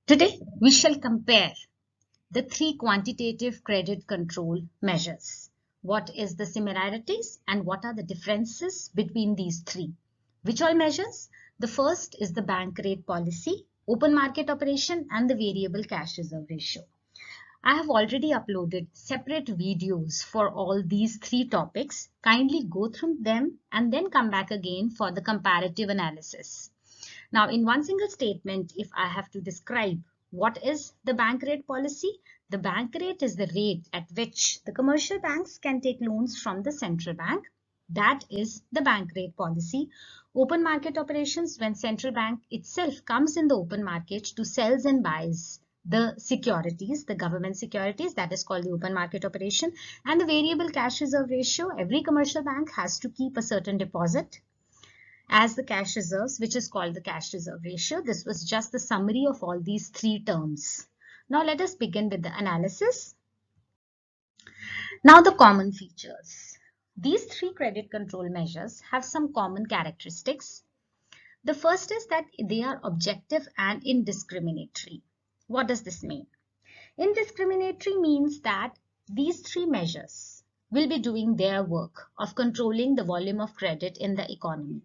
Today, we shall compare the three quantitative credit control measures. What is the similarities and what are the differences between these three? Which all measures? The first is the bank rate policy, open market operation and the variable cash reserve ratio. I have already uploaded separate videos for all these three topics. Kindly go through them and then come back again for the comparative analysis. Now, in one single statement, if I have to describe what is the bank rate policy, the bank rate is the rate at which the commercial banks can take loans from the central bank. That is the bank rate policy. Open market operations, when central bank itself comes in the open market to sells and buys the securities, the government securities, that is called the open market operation. And the variable cash reserve ratio, every commercial bank has to keep a certain deposit as the cash reserves, which is called the cash reserve ratio. This was just the summary of all these three terms. Now let us begin with the analysis. Now the common features. These three credit control measures have some common characteristics. The first is that they are objective and indiscriminatory. What does this mean? Indiscriminatory means that these three measures will be doing their work of controlling the volume of credit in the economy.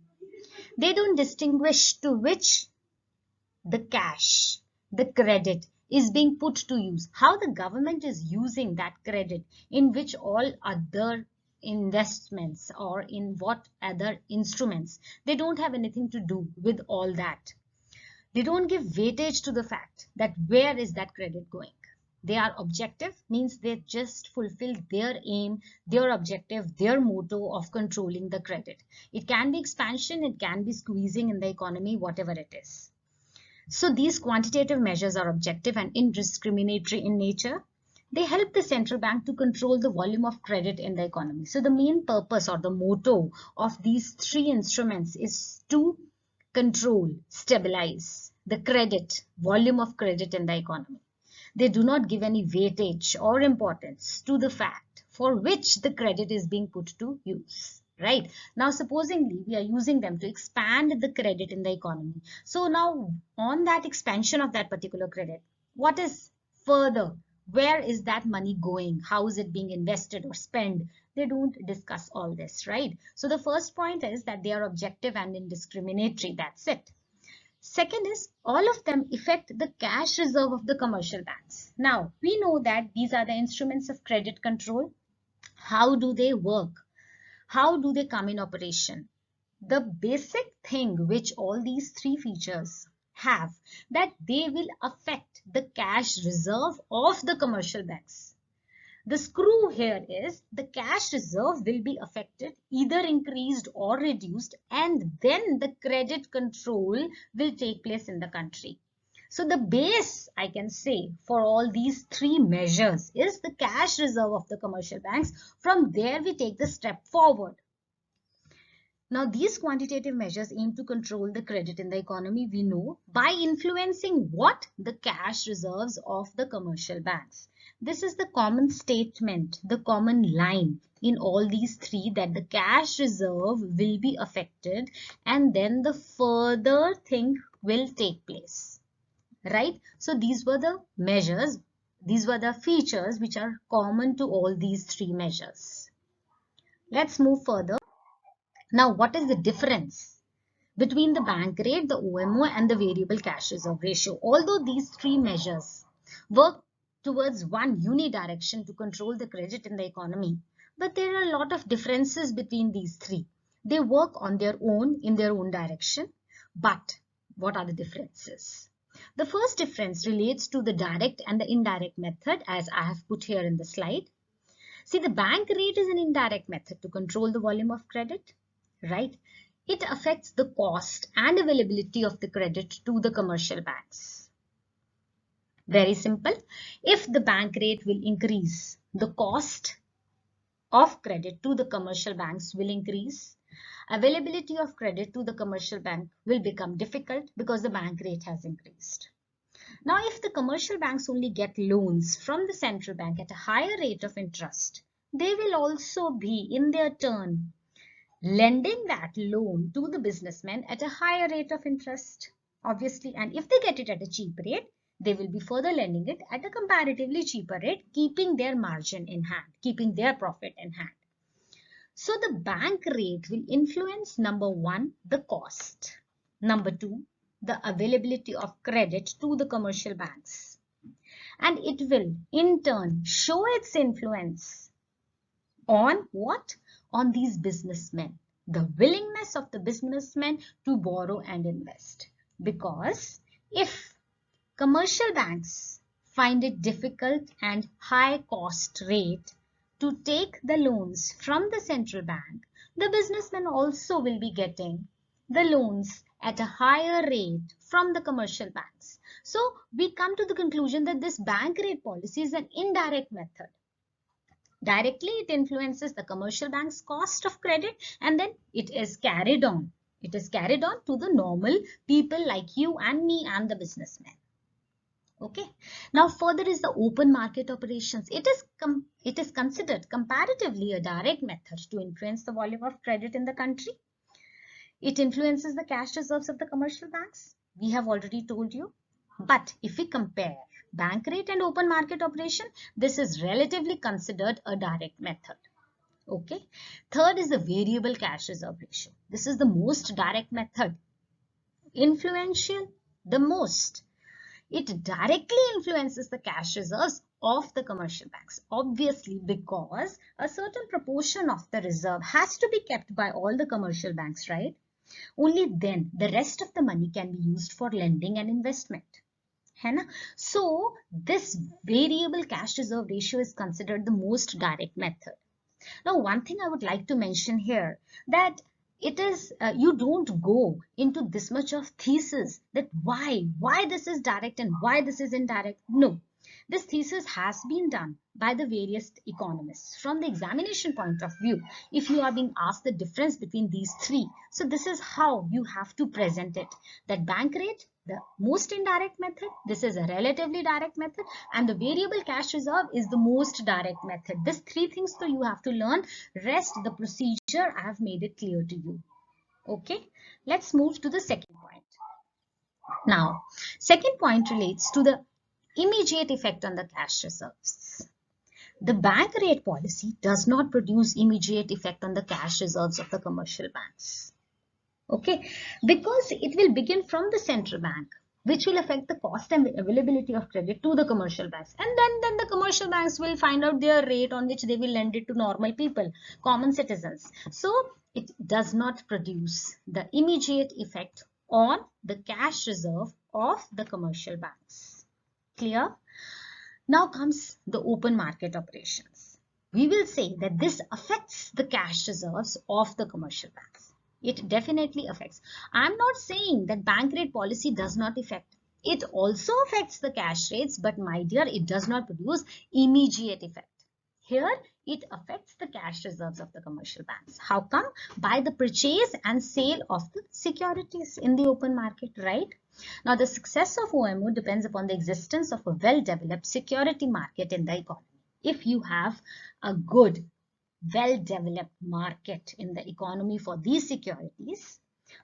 They don't distinguish to which the cash, the credit is being put to use, how the government is using that credit, in which all other investments or in what other instruments. They don't have anything to do with all that. They don't give weightage to the fact that where is that credit going. They are objective, means they just fulfill their aim, their objective, their motto of controlling the credit. It can be expansion, it can be squeezing in the economy, whatever it is. So these quantitative measures are objective and indiscriminatory in nature. They help the central bank to control the volume of credit in the economy. So the main purpose or the motto of these three instruments is to control, stabilize the credit, volume of credit in the economy. They do not give any weightage or importance to the fact for which the credit is being put to use. Right? Now, supposingly, we are using them to expand the credit in the economy. So now, on that expansion of that particular credit, what is further? Where is that money going? How is it being invested or spent? They don't discuss all this, right? So the first point is that they are objective and indiscriminatory. That's it. Second is all of them affect the cash reserve of the commercial banks. Now, we know that these are the instruments of credit control. How do they work? How do they come in operation? The basic thing which all these three features have, that they will affect the cash reserve of the commercial banks. The screw here is the cash reserve will be affected, either increased or reduced, and then the credit control will take place in the country. So the base, I can say, for all these three measures is the cash reserve of the commercial banks. From there, we take the step forward. Now, these quantitative measures aim to control the credit in the economy, we know, by influencing what? The cash reserves of the commercial banks. This is the common statement, the common line in all these three, that the cash reserve will be affected and then the further thing will take place. Right? So these were the measures, these were the features which are common to all these three measures. Let's move further. Now, what is the difference between the bank rate, the OMO and the variable cash reserve ratio? Although these three measures work towards one unidirection to control the credit in the economy, but there are a lot of differences between these three. They work on their own, in their own direction. But what are the differences? The first difference relates to the direct and the indirect method, as I have put here in the slide. See, the bank rate is an indirect method to control the volume of credit, right? It affects the cost and availability of the credit to the commercial banks. Very simple. If the bank rate will increase, the cost of credit to the commercial banks will increase. Availability of credit to the commercial bank will become difficult because the bank rate has increased. Now, if the commercial banks only get loans from the central bank at a higher rate of interest, they will also be, in their turn, lending that loan to the businessmen at a higher rate of interest, obviously. And if they get it at a cheap rate, they will be further lending it at a comparatively cheaper rate, keeping their margin in hand, keeping their profit in hand. So the bank rate will influence number one, the cost. Number two, the availability of credit to the commercial banks. And it will in turn show its influence on what? On these businessmen. The willingness of the businessmen to borrow and invest. Because if commercial banks find it difficult and high cost rate to take the loans from the central bank, the businessmen also will be getting the loans at a higher rate from the commercial banks. So we come to the conclusion that this bank rate policy is an indirect method. Directly, it influences the commercial bank's cost of credit, and then it is carried on. It is carried on to the normal people like you and me and the businessmen. Okay. Now further is the open market operations. It is considered comparatively a direct method to influence the volume of credit in the country. It influences the cash reserves of the commercial banks. We have already told you. But if we compare bank rate and open market operation, this is relatively considered a direct method. Okay. Third is the variable cash reserve ratio. This is the most direct method. Influential, the most. It directly influences the cash reserves of the commercial banks. Obviously, because a certain proportion of the reserve has to be kept by all the commercial banks, right? Only then the rest of the money can be used for lending and investment. So this variable cash reserve ratio is considered the most direct method. Now, one thing I would like to mention here, that it is you don't go into this much of thesis that why this is direct and why this is indirect. No, this thesis has been done by the various economists from the examination point of view. If you are being asked the difference between these three, so this is how you have to present it, that bank rate, the most indirect method, this is a relatively direct method, and the variable cash reserve is the most direct method. These three things so you have to learn. Rest, the procedure, I have made it clear to you. Okay, let's move to the second point. Now, second point relates to the immediate effect on the cash reserves. The bank rate policy does not produce immediate effect on the cash reserves of the commercial banks. Okay, because it will begin from the central bank, which will affect the cost and availability of credit to the commercial banks, and then the commercial banks will find out their rate on which they will lend it to normal people, common citizens. So it does not produce the immediate effect on the cash reserve of the commercial banks. Clear? Now comes the open market operations. We will say that this affects the cash reserves of the commercial banks. It definitely affects. I'm not saying that bank rate policy does not affect. It also affects the cash rates, but my dear, it does not produce immediate effect. Here, it affects the cash reserves of the commercial banks. How come? By the purchase and sale of the securities in the open market, right? Now, the success of OMO depends upon the existence of a well-developed security market in the economy. If you have a good well-developed market in the economy for these securities,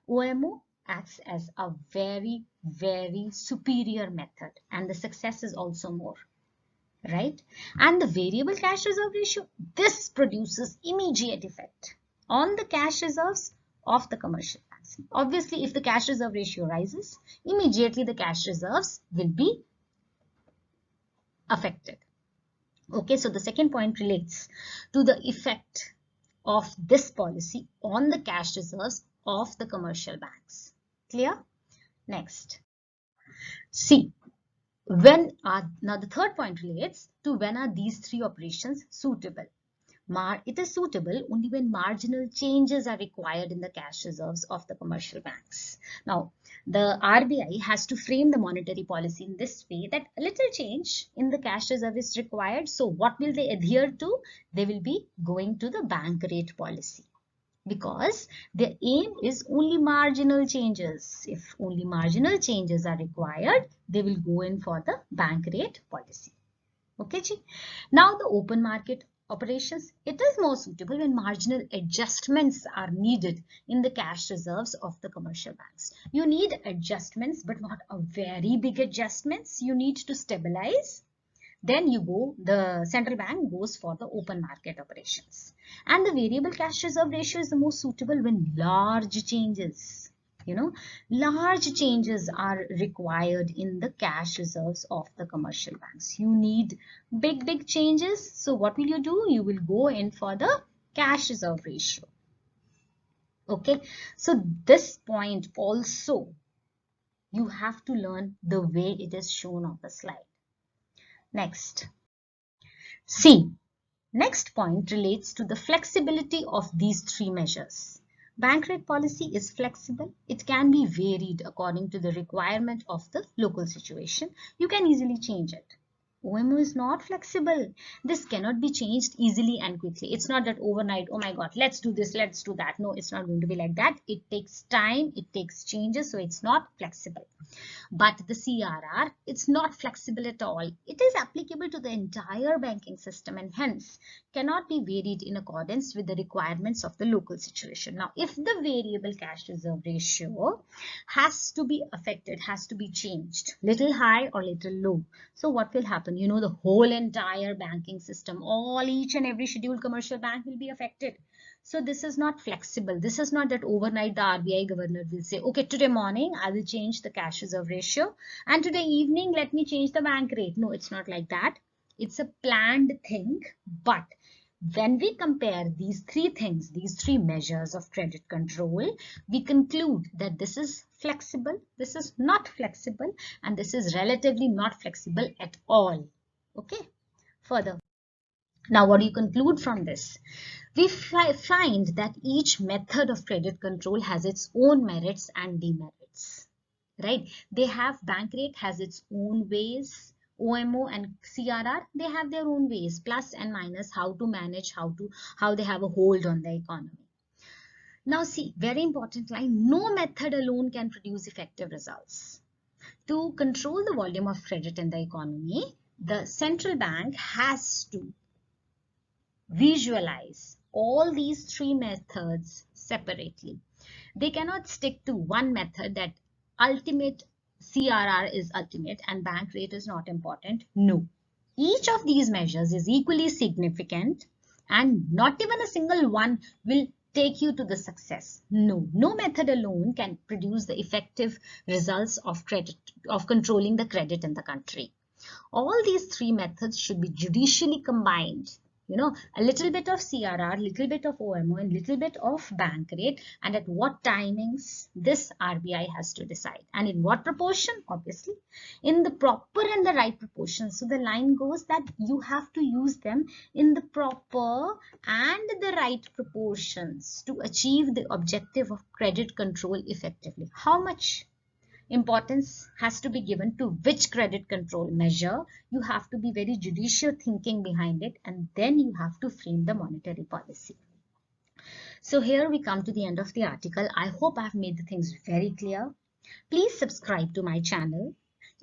OMO acts as a very, very superior method, and the success is also more, right? And the variable cash reserve ratio, this produces immediate effect on the cash reserves of the commercial banks. Obviously, if the cash reserve ratio rises, immediately the cash reserves will be affected. Okay, so the second point relates to the effect of this policy on the cash reserves of the commercial banks. Clear? Next. See, now the third point relates to when are these three operations suitable. It is suitable only when marginal changes are required in the cash reserves of the commercial banks. Now, the RBI has to frame the monetary policy in this way that a little change in the cash reserve is required. So what will they adhere to? They will be going to the bank rate policy, because their aim is only marginal changes. If only marginal changes are required, they will go in for the bank rate policy. Okay, ji? Now the open market operations, it is more suitable when marginal adjustments are needed in the cash reserves of the commercial banks. You need adjustments, but not a very big adjustments. You need to stabilize. Then the central bank goes for the open market operations. And the variable cash reserve ratio is the most suitable when large changes, large changes are required in the cash reserves of the commercial banks. You need big changes. So what will you do? You will go in for the cash reserve ratio. Okay. So this point also, you have to learn the way it is shown on the slide. Next. C. Next point relates to the flexibility of these three measures. Bank rate policy is flexible. It can be varied according to the requirement of the local situation. You can easily change it. OMO is not flexible. This cannot be changed easily and quickly. It's not that overnight, oh my God, let's do this, let's do that. No, it's not going to be like that. It takes time, it takes changes, so it's not flexible. But the CRR, it's not flexible at all. It is applicable to the entire banking system and hence cannot be varied in accordance with the requirements of the local situation. Now, if the variable cash reserve ratio has to be affected, has to be changed, little high or little low. So what will happen? The whole entire banking system, each and every scheduled commercial bank will be affected. So this is not flexible. This is not that overnight the RBI governor will say, okay, today morning I will change the cash reserve ratio and today evening let me change the bank rate. No, it's not like that. It's a planned thing. But when we compare these three things, these three measures of credit control, we conclude that this is flexible, this is not flexible, and this is relatively not flexible at all. Okay, further. Now, what do you conclude from this? We find that each method of credit control has its own merits and demerits, right? They have bank rate has its own ways. OMO and CRR, they have their own ways, plus and minus, how to manage, how they have a hold on the economy. Now see, very important line, no method alone can produce effective results. To control the volume of credit in the economy, the central bank has to visualize all these three methods separately. They cannot stick to one method that ultimate CRR is ultimate and bank rate is not important. No. Each of these measures is equally significant and not even a single one will take you to the success. No method alone can produce the effective results of controlling the credit in the country. All these three methods should be judicially combined. A little bit of CRR, little bit of OMO, and little bit of bank rate, and at what timings this RBI has to decide. And in what proportion? Obviously, in the proper and the right proportion. So the line goes that you have to use them in the proper and the right proportions to achieve the objective of credit control effectively. How much importance has to be given to which credit control measure? You have to be very judicious thinking behind it, and then you have to frame the monetary policy. So here we come to the end of the article. I hope I have made the things very clear. Please subscribe to my channel.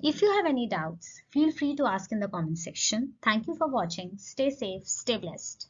If you have any doubts, feel free to ask in the comment section. Thank you for watching. Stay safe, stay blessed.